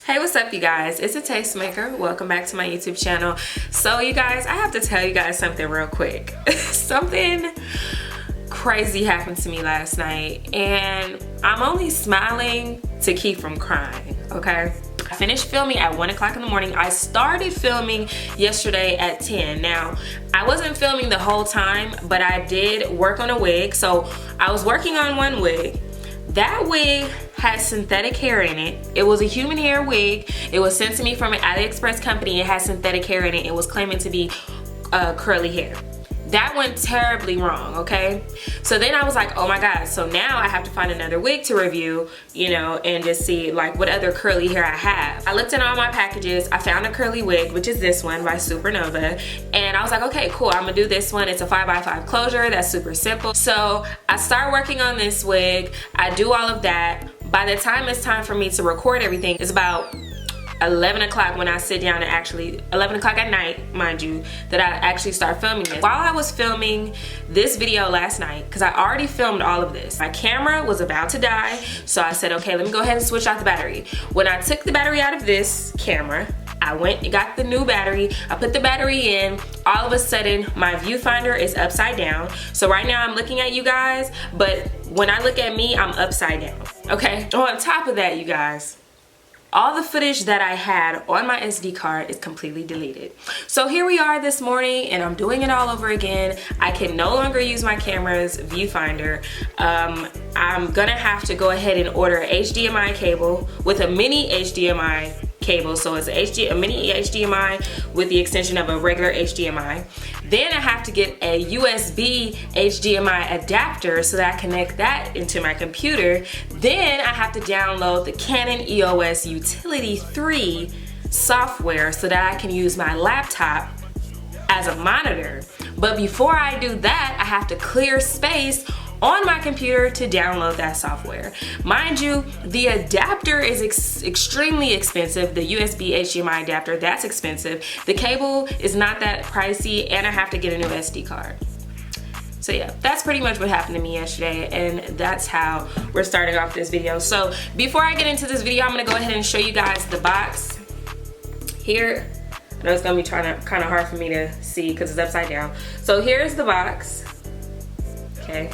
Hey, what's up you guys? It's a Tastemaker. Welcome back to my YouTube channel. So you guys, I have to tell you guys something real quick. Something crazy happened to me last night and I'm only smiling to keep from crying, okay? I finished filming at 1 o'clock in the morning. I started filming yesterday at 10. Now, I wasn't filming the whole time, but I did work on a wig. So I was working on one wig. That wig had synthetic hair in it. It was a human hair wig. It was sent to me from an AliExpress company. It had synthetic hair in it. It was claiming to be curly hair. That went terribly wrong, okay? So then I was like, oh my God, so now I have to find another wig to review, you know, and just see like what other curly hair I have. I looked in all my packages. I found a curly wig, which is this one by Supernova. And I was like, okay, cool, I'm gonna do this one. It's a 5x5 closure, that's super simple. So I start working on this wig. I do all of that. By the time it's time for me to record everything, it's about 11 o'clock when I sit down and actually, 11 o'clock at night, mind you, that I actually start filming this. While I was filming this video last night, because I already filmed all of this, my camera was about to die, so I said, okay, let me go ahead and switch out the battery. When I took the battery out of this camera, I went and got the new battery. I put the battery in. All of a sudden, my viewfinder is upside down. So right now I'm looking at you guys, but when I look at me, I'm upside down, okay? On top of that, you guys, all the footage that I had on my SD card is completely deleted. So here we are this morning and I'm doing it all over again. I can no longer use my camera's viewfinder. I'm gonna have to go ahead and order an HDMI cable with a mini HDMI cable. So it's a mini HDMI with the extension of a regular HDMI. Then I have to get a USB HDMI adapter so that I connect that into my computer. Then I have to download the Canon EOS Utility 3 software so that I can use my laptop as a monitor. But before I do that, I have to clear space on my computer to download that software. Mind you, the adapter is extremely expensive. The USB HDMI adapter, that's expensive. The cable is not that pricey and I have to get a new SD card. So yeah, that's pretty much what happened to me yesterday and that's how we're starting off this video. So before I get into this video, I'm gonna go ahead and show you guys the box. Here, I know it's gonna be kind of hard for me to see because it's upside down. So here's the box, okay?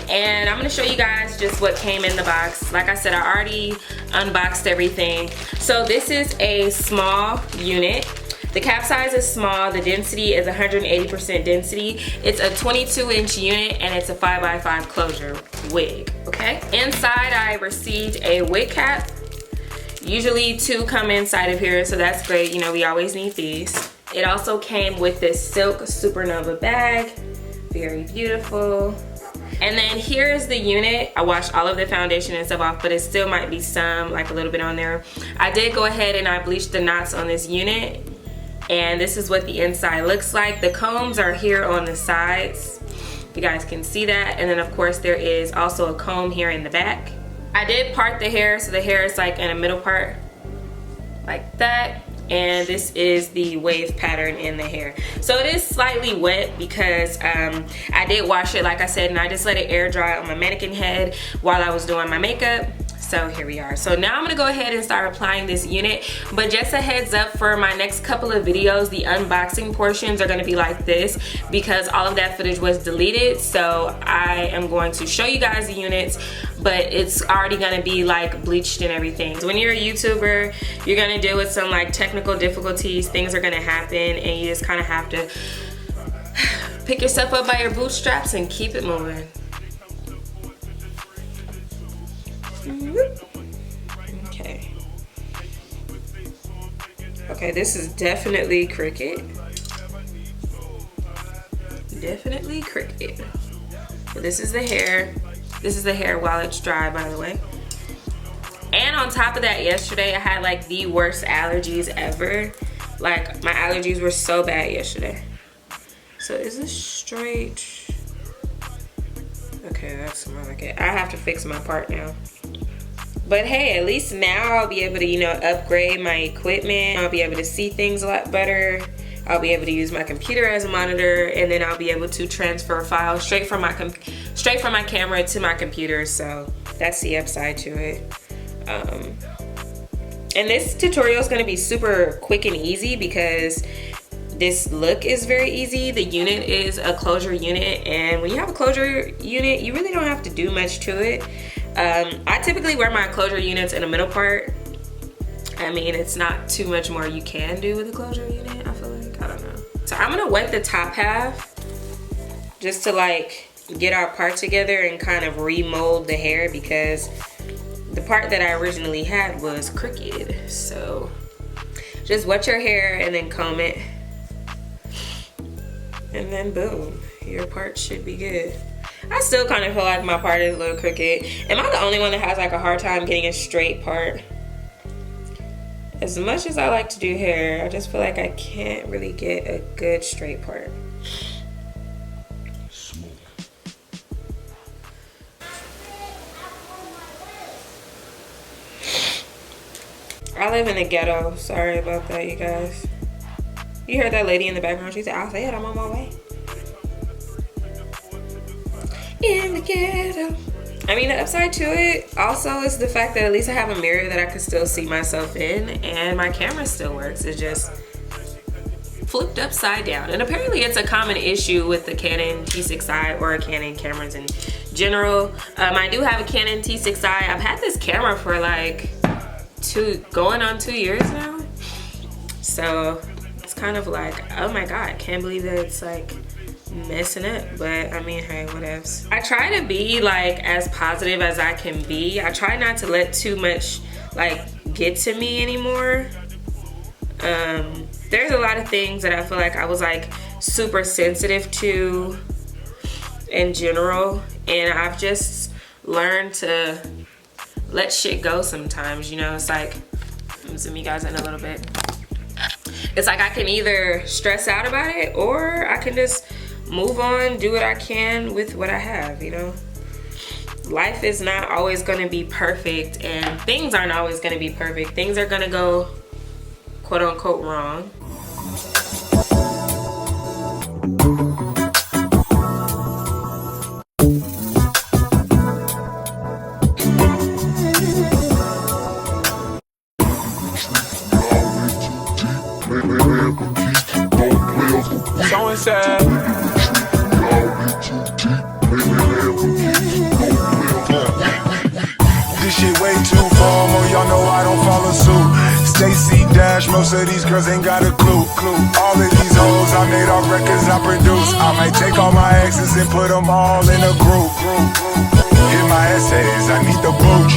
And I'm gonna show you guys just what came in the box. Like I said, I already unboxed everything. So this is a small unit. The cap size is small. The density is 180% density. It's a 22-inch unit and it's a 5x5 closure wig, okay? Inside I received a wig cap. Usually 2 come inside of here, so that's great. You know, we always need these. It also came with this silk Supernova bag. Very beautiful. And then here's the unit. I washed all of the foundation and stuff off, but it still might be some, like a little bit on there. I did go ahead and I bleached the knots on this unit. And this is what the inside looks like. The combs are here on the sides. You guys can see that. And then of course there is also a comb here in the back. I did part the hair, so the hair is like in a middle part, like that. And this is the wave pattern in the hair. So it is slightly wet because I did wash it, like I said, and I just let it air dry on my mannequin head while I was doing my makeup. So here we are. So now I'm gonna go ahead and start applying this unit. But just a heads up, for my next couple of videos, the unboxing portions are gonna be like this because all of that footage was deleted. So I am going to show you guys the units, but it's already gonna be like bleached and everything. So when you're a YouTuber, you're gonna deal with some like technical difficulties. Things are gonna happen and you just kind of have to pick yourself up by your bootstraps and keep it moving. Okay. Okay, this is definitely cricket. Definitely cricket. But this is the hair. This is the hair while it's dry, by the way. And on top of that, yesterday I had like the worst allergies ever. Like my allergies were so bad yesterday. So is this straight? Okay, that's more like it. I have to fix my part now. But hey, at least now I'll be able to, you know, upgrade my equipment. I'll be able to see things a lot better. I'll be able to use my computer as a monitor, and then I'll be able to transfer files straight from my camera to my computer. So that's the upside to it. And this tutorial is going to be super quick and easy because this look is very easy. The unit is a closure unit, and when you have a closure unit, you really don't have to do much to it. I typically wear my closure units in the middle part. I mean, it's not too much more you can do with a closure unit, I feel like. I don't know. So I'm gonna wet the top half just to like get our part together and kind of remold the hair, because the part that I originally had was crooked. So just wet your hair and then comb it. And then boom, your part should be good. I still kind of feel like my part is a little crooked. Am I the only one that has like a hard time getting a straight part? As much as I like to do hair, I just feel like I can't really get a good straight part. I live in the ghetto. Sorry about that, you guys. You heard that lady in the background. She said, I'll say it, I'm on my way. In the ghetto. I mean, the upside to it also is the fact that at least I have a mirror that I can still see myself in, and my camera still works. It's just flipped upside down. And apparently it's a common issue with the Canon T6i or Canon cameras in general. I do have a Canon T6i. I've had this camera for like going on 2 years now. So it's kind of like, oh my God, can't believe that it's like messing up. But I mean, hey, whatevs. I try to be like as positive as I can be. I try not to let too much like get to me anymore. There's a lot of things that I feel like I was like super sensitive to in general, and I've just learned to let shit go sometimes, you know. It's like, I'm zoom you guys in a little bit. It's like I can either stress out about it or I can just move on, do what I can with what I have, you know. Life is not always gonna be perfect, and things aren't always gonna be perfect. Things are gonna go quote unquote wrong. So sad. This shit way too formal, y'all know I don't follow suit. Stacy Dash, most of these girls ain't got a clue. All of these hoes I made off records I produce. I might take all my exes and put them all in a group. Hit my essays, I need the booch.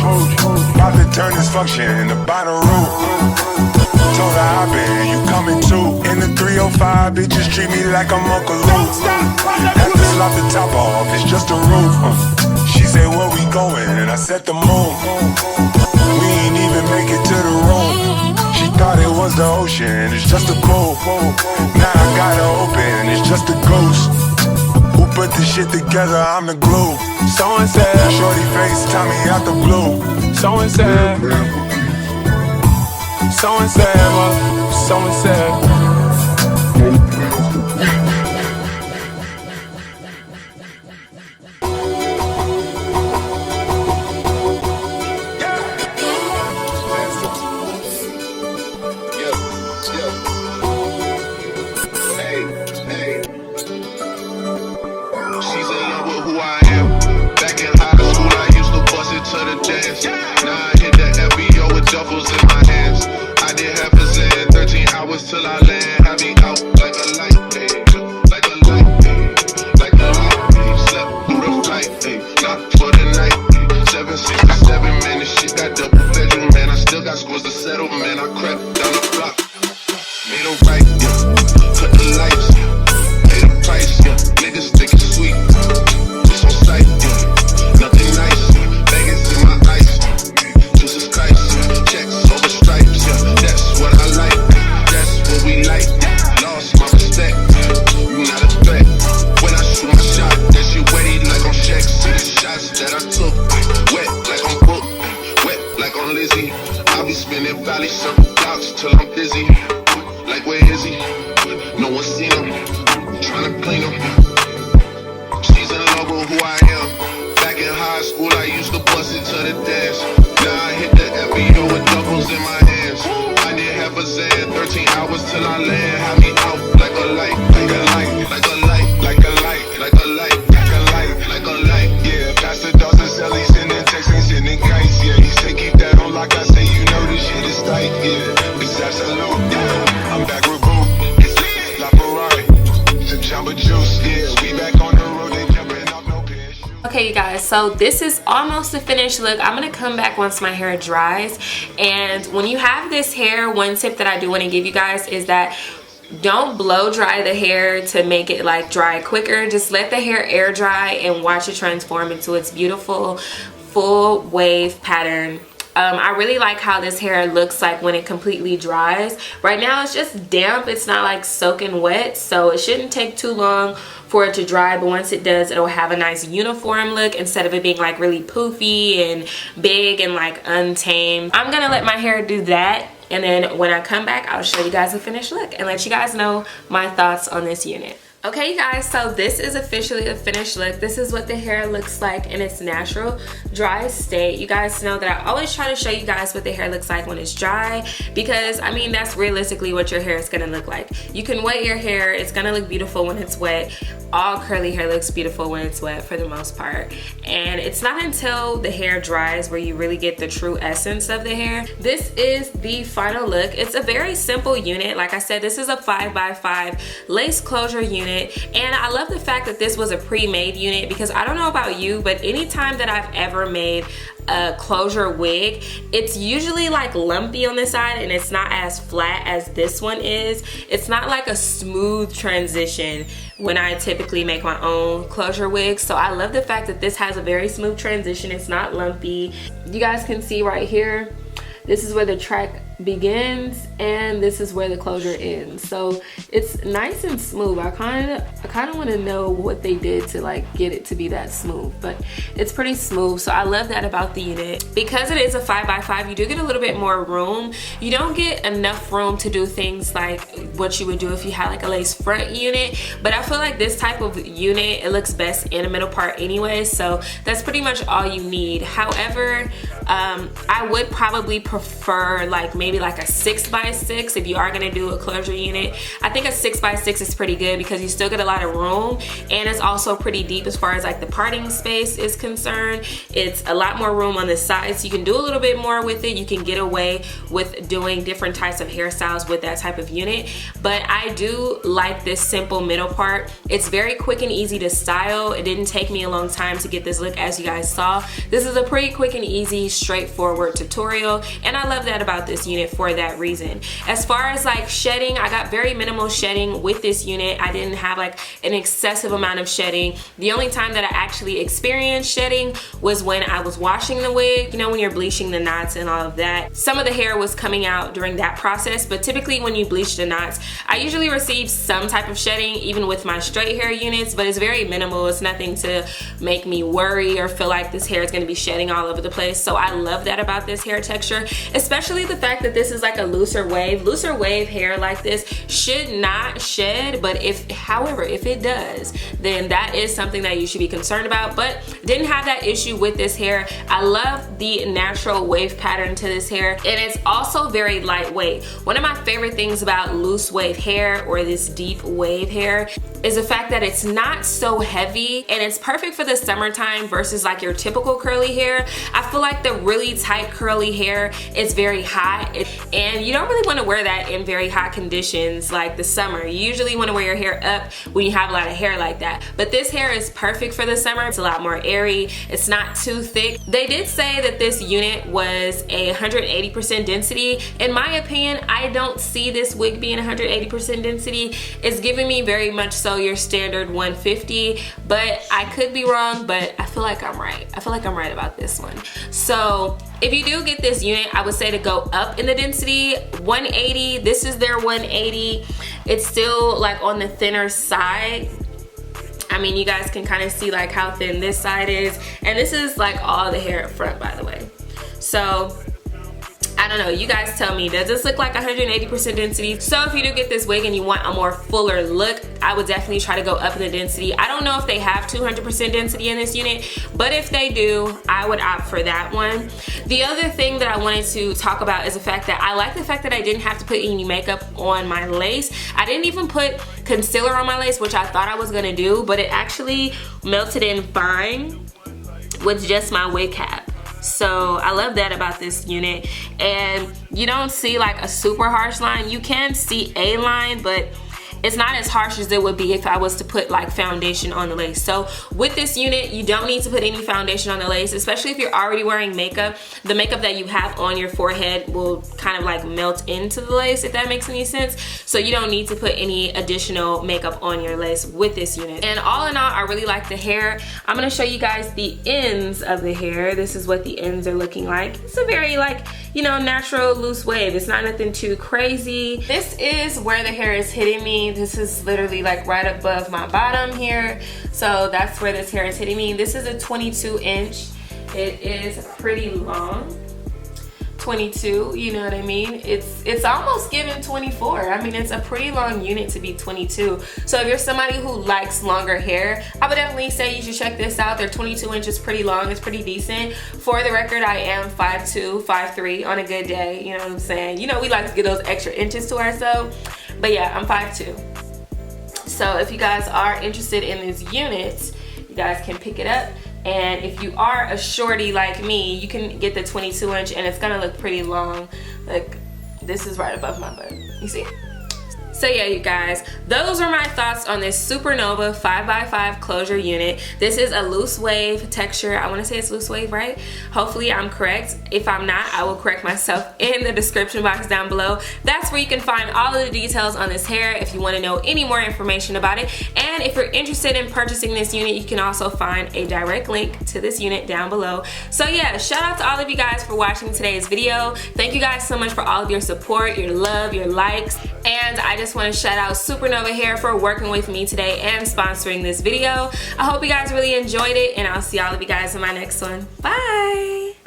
About to turn this function into Bonnaroo. Told her I been, you coming too. In the 305, bitches treat me like I'm Uncle Luke. Have to slap the top off, it's just a roof. She said, where we going? And I set the moon. We ain't even make it to the room. She thought it was the ocean, it's just a pool. Now I got her open, it's just a ghost. Who put this shit together? I'm the glue. So and said, shorty face, Tommy out the blue. So and said, so and said, so and said. Till I land, have me out like a light, like a light, like a light, slept through the flight, not for the night, 767, man, this shit got double bedroom, man, I still got scores to settle, man, I crept down the block, made a right, cut the lights, pay the price, niggas think it's sweet, it's on sight, nothing nice, Vegas in my ice, Jesus Christ, checks over stripes, that's what I like. What we like, lost my respect, you not a threat. When I shoot my shot, that shit wetty like on checks. See the shots that I took, wet like on Book, wet like on Lizzie. I'll be spinning valley circle blocks till I'm dizzy. Like where is he? No one seen him, tryna clean him. She's in love with who I am. Back in high school I used to bust it to the dance. Now I hit the FBO with doubles in my hands. till I land, have me out like a light, like a light, like a light, like a light, like a light, like a light, like a light. Yeah, Pastor Dawson Sally sending texts and sending kites. Yeah, he say keep that on like I say, you know this shit is tight. Yeah, it's absolute. Yeah, I'm back with Boo. La Ferrari, some Jamba Juice. Yeah, we back on the road and jumping off no parachute. Okay, you guys, so this is almost the finished look. I'm gonna come back once my hair dries. And when you have this hair, one tip that I do want to give you guys is that don't blow dry the hair to make it like dry quicker. Just let the hair air dry and watch it transform into its beautiful full wave pattern. I really like how this hair looks like when it completely dries. Right now it's just damp, it's not like soaking wet, so it shouldn't take too long for it to dry, but once it does, it'll have a nice uniform look instead of it being like really poofy and big and like untamed. I'm gonna let my hair do that, and then when I come back, I'll show you guys the finished look and let you guys know my thoughts on this unit. Okay, you guys, so this is officially a finished look. This is what the hair looks like in its natural dry state. You guys know that I always try to show you guys what the hair looks like when it's dry, because I mean that's realistically what your hair is gonna look like. You can wet your hair, it's gonna look beautiful when it's wet. All curly hair looks beautiful when it's wet for the most part, and it's not until the hair dries where you really get the true essence of the hair. This is the final look. It's a very simple unit. Like I said, this is a 5x5 lace closure unit. And I love the fact that this was a pre-made unit, because I don't know about you, but anytime that I've ever made a closure wig, it's usually like lumpy on the side and it's not as flat as this one is. It's not like a smooth transition when I typically make my own closure wigs. So I love the fact that this has a very smooth transition. It's not lumpy. You guys can see right here, this is where the track begins and this is where the closure ends. So it's nice and smooth. I kind of want to know what they did to like get it to be that smooth, but it's pretty smooth. So I love that about the unit. Because it is a 5x5, you do get a little bit more room. You don't get enough room to do things like what you would do if you had like a lace front unit, but I feel like this type of unit, it looks best in the middle part anyway, so that's pretty much all you need. However, I would probably prefer like maybe like a 6x6 if you are going to do a closure unit. I think a 6x6 is pretty good because you still get a lot of room, and it's also pretty deep as far as like the parting space is concerned. It's a lot more room on the sides, so you can do a little bit more with it. You can get away with doing different types of hairstyles with that type of unit, but I do like this simple middle part. It's very quick and easy to style. It didn't take me a long time to get this look, as you guys saw. This is a pretty quick and easy, straightforward tutorial, and I love that about this unit for that reason. As far as like shedding, I got very minimal shedding with this unit. I didn't have like an excessive amount of shedding. The only time that I actually experienced shedding was when I was washing the wig, you know, when you're bleaching the knots and all of that. Some of the hair was coming out during that process, but typically when you bleach the knots, I usually receive some type of shedding even with my straight hair units, but it's very minimal. It's nothing to make me worry or feel like this hair is going to be shedding all over the place. So I love that about this hair texture, especially the fact that this is like a looser wave hair like this should not shed, but however if it does, then that is something that you should be concerned about, but didn't have that issue with this hair. I love the natural wave pattern to this hair, and it's also very lightweight. One of my favorite things about loose wave hair or this deep wave hair is the fact that it's not so heavy, and it's perfect for the summertime versus like your typical curly hair. I feel like the really tight curly hair is very hot, and you don't really want to wear that in very hot conditions like the summer. You usually want to wear your hair up when you have a lot of hair like that, but this hair is perfect for the summer. It's a lot more airy, it's not too thick. They did say that this unit was a 180% density. In my opinion, I don't see this wig being 180% density. It's giving me very much so your standard 150, but I could be wrong, but I feel like I'm right. I feel like I'm right about this one. So if you do get this unit, I would say to go up in the density. 180, this is their 180. It's still like on the thinner side. I mean, you guys can kind of see like how thin this side is, and this is like all the hair up front, by the way. So I don't know, you guys tell me, does this look like 180% density? So if you do get this wig and you want a more fuller look, I would definitely try to go up in the density. I don't know if they have 200% density in this unit, but if they do, I would opt for that one. The other thing that I wanted to talk about is the fact that I like the fact that I didn't have to put any makeup on my lace. I didn't even put concealer on my lace, which I thought I was gonna do, but it actually melted in fine with just my wig cap. So I love that about this unit. And you don't see like a super harsh line. You can see a line, but it's not as harsh as it would be if I was to put like foundation on the lace. So with this unit, you don't need to put any foundation on the lace, especially if you're already wearing makeup. The makeup that you have on your forehead will kind of like melt into the lace, if that makes any sense. So you don't need to put any additional makeup on your lace with this unit. And all in all, I really like the hair. I'm gonna show you guys the ends of the hair. This is what the ends are looking like. It's a very like, you know, natural loose wave. It's not nothing too crazy. This is where the hair is hitting me. This is literally like right above my bottom here. So that's where this hair is hitting me. This is a 22 inch. It is pretty long. 22, you know what I mean? It's almost giving 24. I mean, it's a pretty long unit to be 22. So if you're somebody who likes longer hair, I would definitely say you should check this out. They're 22 inches, pretty long. It's pretty decent. For the record, I am 5'2", 5'3" on a good day. You know what I'm saying? You know, we like to get those extra inches to ourselves. But yeah, I'm 5'2". So if you guys are interested in this unit, you guys can pick it up. And if you are a shorty like me, you can get the 22 inch and it's gonna look pretty long. Like, this is right above my butt. You see? So yeah, you guys, those are my thoughts on this Supernova 5x5 closure unit. This is a loose wave texture. I want to say it's loose wave, right? Hopefully I'm correct. If I'm not, I will correct myself in the description box down below. That's where you can find all of the details on this hair if you want to know any more information about it. And if you're interested in purchasing this unit, you can also find a direct link to this unit down below. So yeah, shout out to all of you guys for watching today's video. Thank you guys so much for all of your support, your love, your likes. And I just want to shout out Supernova Hair for working with me today and sponsoring this video. I hope you guys really enjoyed it, and I'll see all of you guys in my next one. Bye!